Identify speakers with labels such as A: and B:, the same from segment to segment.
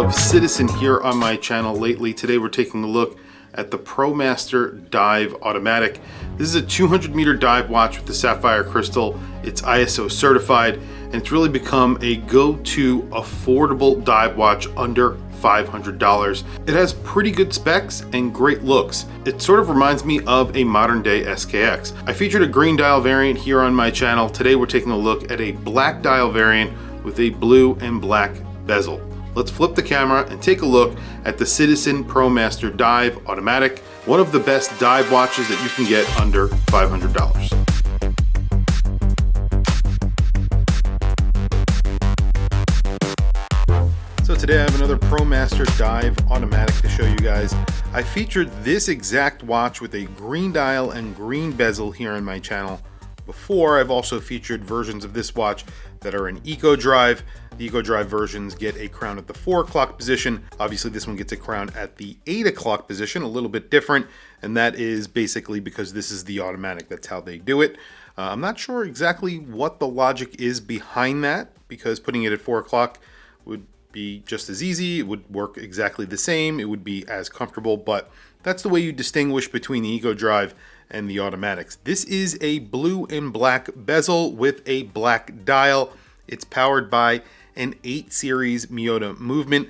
A: of Citizen here on my channel lately. Today we're taking a look at the Promaster Dive Automatic. This is a 200 meter dive watch with the sapphire crystal. It's ISO certified, and it's really become a go-to affordable dive watch under $500. It has pretty good specs and great looks. It sort of reminds me of a modern day SKX. I featured a green dial variant here on my channel. Today we're taking a look at a black dial variant with a blue and black bezel. Let's flip the camera and take a look at the Citizen Promaster Dive Automatic, one of the best dive watches that you can get under $500. So today I have another Promaster Dive Automatic to show you guys. I featured this exact watch with a green dial and green bezel here on my channel before. I've also featured versions of this watch that are in Eco Drive. The Eco Drive versions get a crown at the 4 o'clock position. Obviously this one gets a crown at the 8 o'clock position, a little bit different, and that is basically because this is the automatic. That's how they do it. I'm not sure exactly what the logic is behind that, because putting it at 4 o'clock would be just as easy. It would work exactly the same. It would be as comfortable, but that's the way you distinguish between the Eco Drive and the automatics. This is a blue and black bezel with a black dial. It's powered by an 8 series Miyota movement.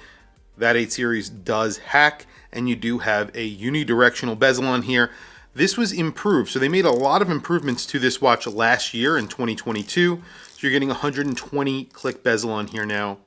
A: That 8 series does hack, and you do have a unidirectional bezel on here. This was improved, so they made a lot of improvements to this watch last year in 2022. So you're getting 120 click bezel on here now,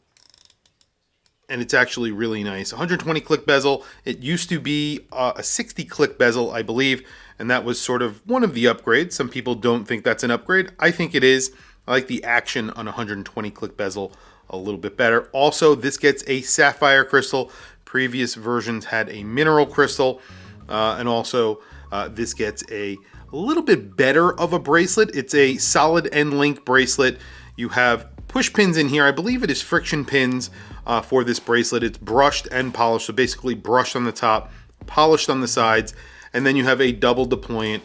A: and it's actually really nice. 120 click bezel. It used to be a 60 click bezel, I believe, and that was sort of one of the upgrades. Some people don't think that's an upgrade. I think it is. I like the action on 120 click bezel a little bit better. Also, this gets a sapphire crystal. Previous versions had a mineral crystal, and also this gets a little bit better of a bracelet. It's a solid end link bracelet. You have push pins in here. I believe it is friction pins for this bracelet. It's brushed and polished, so basically brushed on the top, polished on the sides, and then you have a double deployant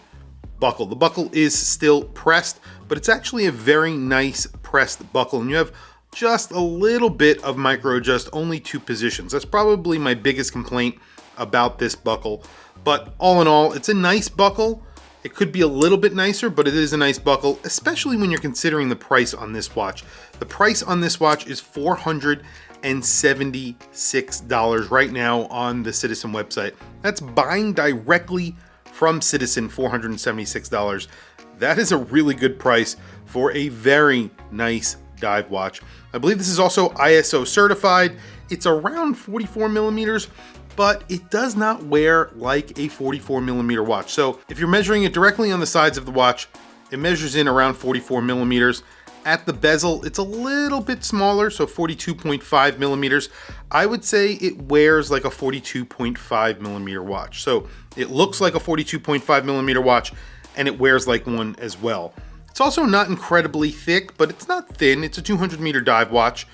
A: buckle. The buckle is still pressed, but it's actually a very nice pressed buckle, and you have just a little bit of micro adjust, only 2 positions. That's probably my biggest complaint about this buckle, but all in all, it's a nice buckle. It could be a little bit nicer, but it is a nice buckle, especially when you're considering the price on this watch. The price on this watch is $476 right now on the Citizen website. That's buying directly from Citizen, $476. That is a really good price for a very nice dive watch. I believe this is also ISO certified. It's around 44 millimeters, but it does not wear like a 44 millimeter watch. So if you're measuring it directly on the sides of the watch, it measures in around 44 millimeters. At the bezel, it's a little bit smaller, so 42.5 millimeters. I would say it wears like a 42.5 millimeter watch. So it looks like a 42.5 millimeter watch, and it wears like one as well. It's also not incredibly thick, but it's not thin. It's a 200 meter dive watch,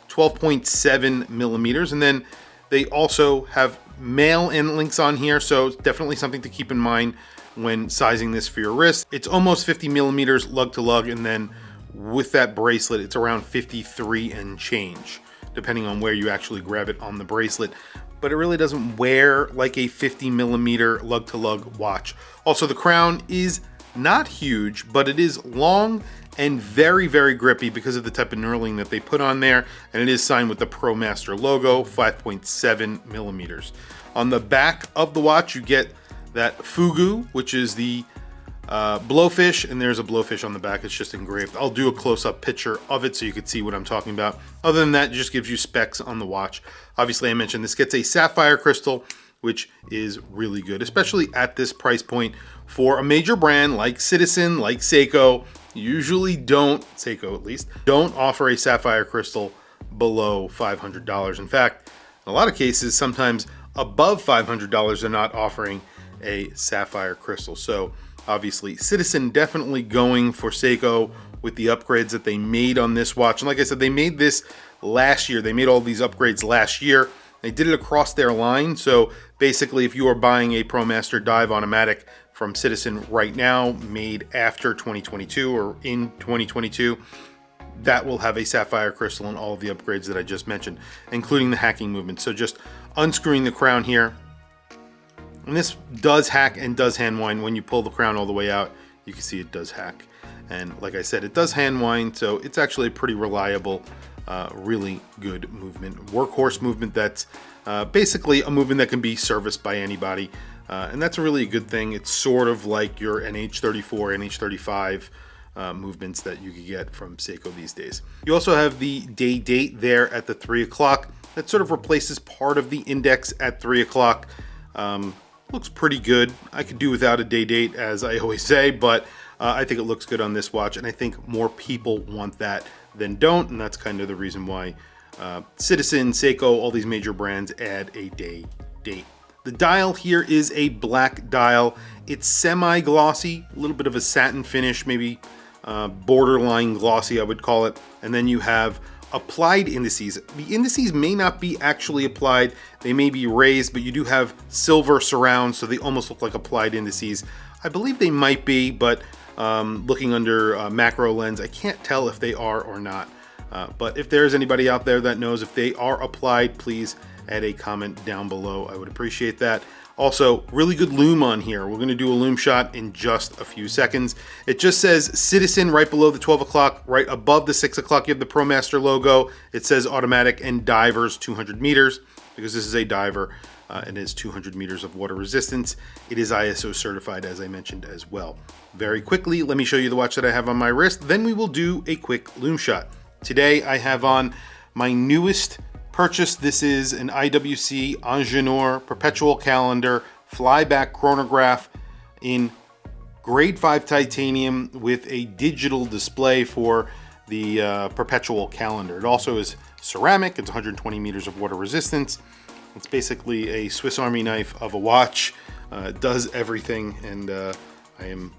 A: 12.7 millimeters. And then they also have male end links on here, so it's definitely something to keep in mind when sizing this for your wrist. It's almost 50 millimeters lug to lug, and then with that bracelet, it's around 53 and change, depending on where you actually grab it on the bracelet. But it really doesn't wear like a 50 millimeter lug to lug watch. Also, the crown is not huge, but it is long and very, very grippy because of the type of knurling that they put on there, and it is signed with the Promaster logo, 5.7 millimeters. On the back of the watch, you get that fugu, which is the blowfish, and there's a blowfish on the back. It's just engraved. I'll do a close-up picture of it so you can see what I'm talking about. Other than that, it just gives you specs on the watch. Obviously, I mentioned this gets a sapphire crystal, which is really good, especially at this price point for a major brand like Citizen, like Seiko. Usually don't, Seiko at least, don't offer a sapphire crystal below $500. In fact, in a lot of cases, sometimes above $500, they're not offering a sapphire crystal. So obviously Citizen definitely going for Seiko with the upgrades that they made on this watch. And like I said, they made this last year. They made all these upgrades last year. They did it across their line. So basically, if you are buying a Promaster Dive Automatic from Citizen right now, made after 2022 or in 2022, that will have a sapphire crystal and all of the upgrades that I just mentioned, including the hacking movement. So just unscrewing the crown here, and this does hack and does hand wind. When you pull the crown all the way out, you can see it does hack. And like I said, it does hand wind, so it's actually a pretty reliable, really good movement. Workhorse movement that's basically a movement that can be serviced by anybody. And that's a really good thing. It's sort of like your NH34, NH35 movements that you could get from Seiko these days. You also have the day date there at the 3 o'clock. That sort of replaces part of the index at 3 o'clock. Looks pretty good. I could do without a day date, as I always say, but I think it looks good on this watch, and I think more people want that than don't, and that's kind of the reason why Citizen, Seiko, all these major brands add a day date. The dial here is a black dial. It's semi-glossy, a little bit of a satin finish, maybe borderline glossy, I would call it. And then you have applied indices. The indices may not be actually applied, they may be raised, but you do have silver surrounds, so they almost look like applied indices. I believe they might be, but looking under macro lens, I can't tell if they are or not. But if there's anybody out there that knows if they are applied, please add a comment down below. I would appreciate that. Also, really good lume on here. We're going to do a lume shot in just a few seconds. It just says Citizen right below the 12 o'clock. Right above the 6 o'clock, you have the Promaster logo. It says automatic and divers 200 meters because this is a diver. It is 200 meters of water resistance. It is ISO certified, as I mentioned as well. Very quickly, let me show you the watch that I have on my wrist. Then we will do a quick lume shot. Today, I have on my newest purchase. This is an IWC Ingenieur perpetual calendar flyback chronograph in grade 5 titanium with a digital display for the perpetual calendar. It also is ceramic. It's 120 meters of water resistance. It's basically a Swiss Army knife of a watch. It does everything, and I am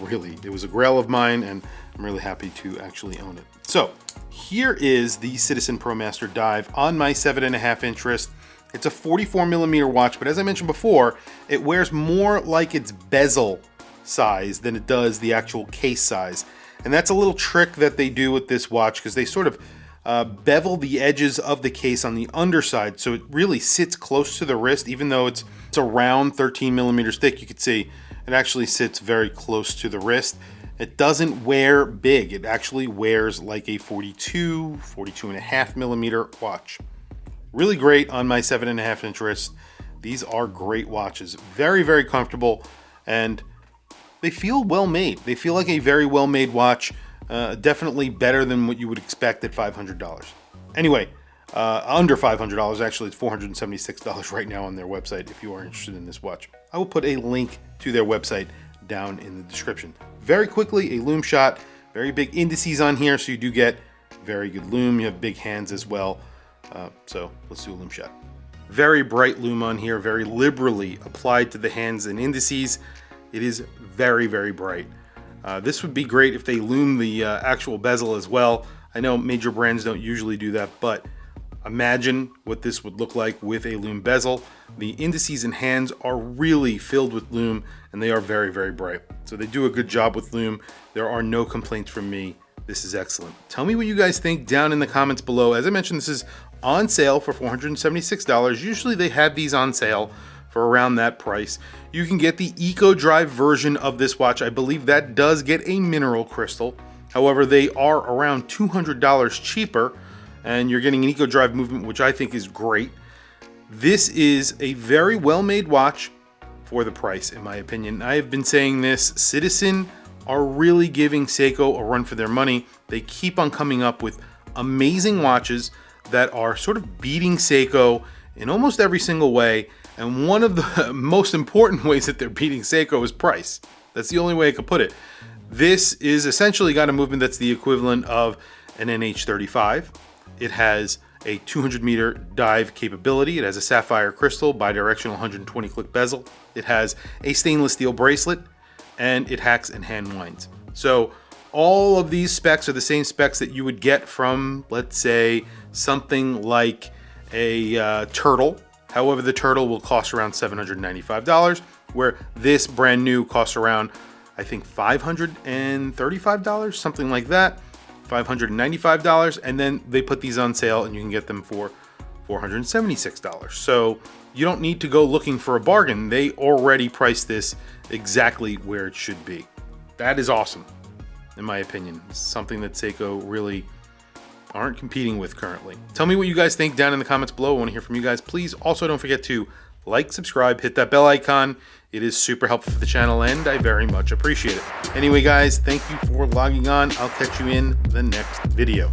A: really, it was a grail of mine, and I'm really happy to actually own it. So here is the Citizen Promaster Dive on my 7.5 inch wrist. It's a 44 millimeter watch, but as I mentioned before, it wears more like its bezel size than it does the actual case size. And that's a little trick that they do with this watch, because they sort of bevel the edges of the case on the underside, so it really sits close to the wrist. Even though it's around 13 millimeters thick, you can see it actually sits very close to the wrist. It doesn't wear big. It actually wears like a 42.5 millimeter watch. Really great on my 7.5 inch wrist. These are great watches. Very, very comfortable, and they feel well made. They feel like a very well made watch. Definitely better than what you would expect at $500. Anyway, under $500, actually it's $476 right now on their website if you are interested in this watch. I will put a link to their website down in the description. Very quickly, a lume shot. Very big indices on here, so you do get very good lume. You have big hands as well. So let's do a lume shot. Very bright lume on here, very liberally applied to the hands and indices. It is very, very bright. This would be great if they lume the actual bezel as well. I know major brands don't usually do that, but imagine what this would look like with a lume bezel. The indices and hands are really filled with lume, and they are very, very bright. So they do a good job with lume. There are no complaints from me. This is excellent. Tell me what you guys think down in the comments below. As I mentioned, this is on sale for $476. Usually they have these on sale for around that price. You can get the Eco Drive version of this watch. I believe that does get a mineral crystal. However, they are around $200 cheaper, and you're getting an Eco Drive movement, which I think is great. This is a very well-made watch for the price, in my opinion. I have been saying this, Citizen are really giving Seiko a run for their money. They keep on coming up with amazing watches that are sort of beating Seiko in almost every single way. And one of the most important ways that they're beating Seiko is price. That's the only way I could put it. This is essentially got a movement that's the equivalent of an NH35. It has a 200 meter dive capability. It has a sapphire crystal, bidirectional 120 click bezel. It has a stainless steel bracelet, and it hacks and hand winds. So all of these specs are the same specs that you would get from, let's say, something like a Turtle. However, the Turtle will cost around $795, where this brand new costs around, I think, $535, something like that. $595, and then they put these on sale and you can get them for $476. So you don't need to go looking for a bargain. They already priced this exactly where it should be. That is awesome, in my opinion. It's something that Seiko really aren't competing with currently. Tell me what you guys think down in the comments below. I want to hear from you guys. Please also don't forget to like, subscribe, hit that bell icon. It is super helpful for the channel and I very much appreciate it. Anyway guys, thank you for logging on. I'll catch you in the next video.